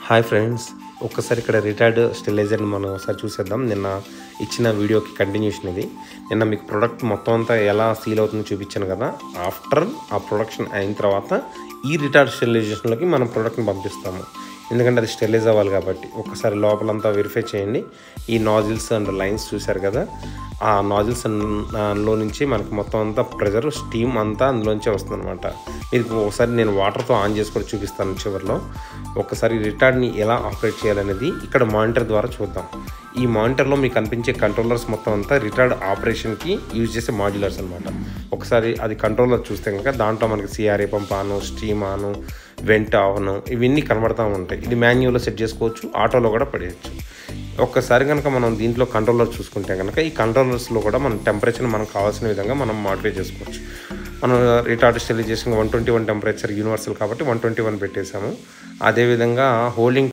Hi friends, ఒక్కసారి ఇక్కడ retired స్టెరిలైజర్ని మనం ఒకసారి చూసేద్దాం. నిన్న ఇచ్చిన వీడియోకి కంటిన్యూషన్ ఇది. నిన్న మీకు ప్రొడక్ట్ మొత్తం అంతా ఎలా సీల్ అవుతుందో చూపించాను కదా. ఆఫ్టర్ ఆ ప్రొడక్షన్ అయిన తర్వాత ఈ రిటైర్డ్ స్టెరిలైజేషన్లోకి మనం ప్రొడక్ట్ని పంపిస్తాము. ఎందుకంటే అది స్టెరిలైజ్ అవ్వాలి కాబట్టి ఒకసారి లోపలంతా వెరిఫై చేయండి. ఈ నాజిల్స్ అండ్ లైన్స్ చూశారు కదా, ఆ నాజిల్స్ లో నుంచి మనకి మొత్తం అంతా ప్రెజర్ స్టీమ్ అంతా అందులోంచే వస్తుంది అనమాట. మీకు ఒకసారి నేను వాటర్తో ఆన్ చేసి కూడా చూపిస్తాను చివరిలో. ఒకసారి రిటార్డ్ని ఎలా ఆపరేట్ చేయాలనేది ఇక్కడ మానిటర్ ద్వారా చూద్దాం. ఈ మానిటర్లో మీకు కనిపించే కంట్రోలర్స్ మొత్తం అంతా రిటార్డ్ ఆపరేషన్కి యూజ్ చేసే మాడ్యులర్స్ అనమాట. ఒకసారి అది కంట్రోలర్ చూస్తే కనుక దాంట్లో మనకి సిఆర్ఏ పంప్ ఆను, స్టీమ్ ఆను, వెంట్ ఆను ఇవన్నీ కనబడుతూ ఉంటాయి. ఇది మాన్యువల్లో సెట్ చేసుకోవచ్చు, ఆటోలో కూడా పడేయచ్చు. ఒక్కసారి కనుక మనం దీంట్లో కంట్రోలర్ చూసుకుంటే కనుక ఈ కంట్రోలర్స్లో కూడా మన టెంపరేచర్ మనకు కావాల్సిన విధంగా మనం మాడిఫై చేసుకోవచ్చు. మనం రిటార్డ్ స్టెరిలైజేషన్ 121 టెంపరేచర్ యూనివర్సల్ కాబట్టి 121 పెట్టేసాము. అదేవిధంగా హోల్డింగ్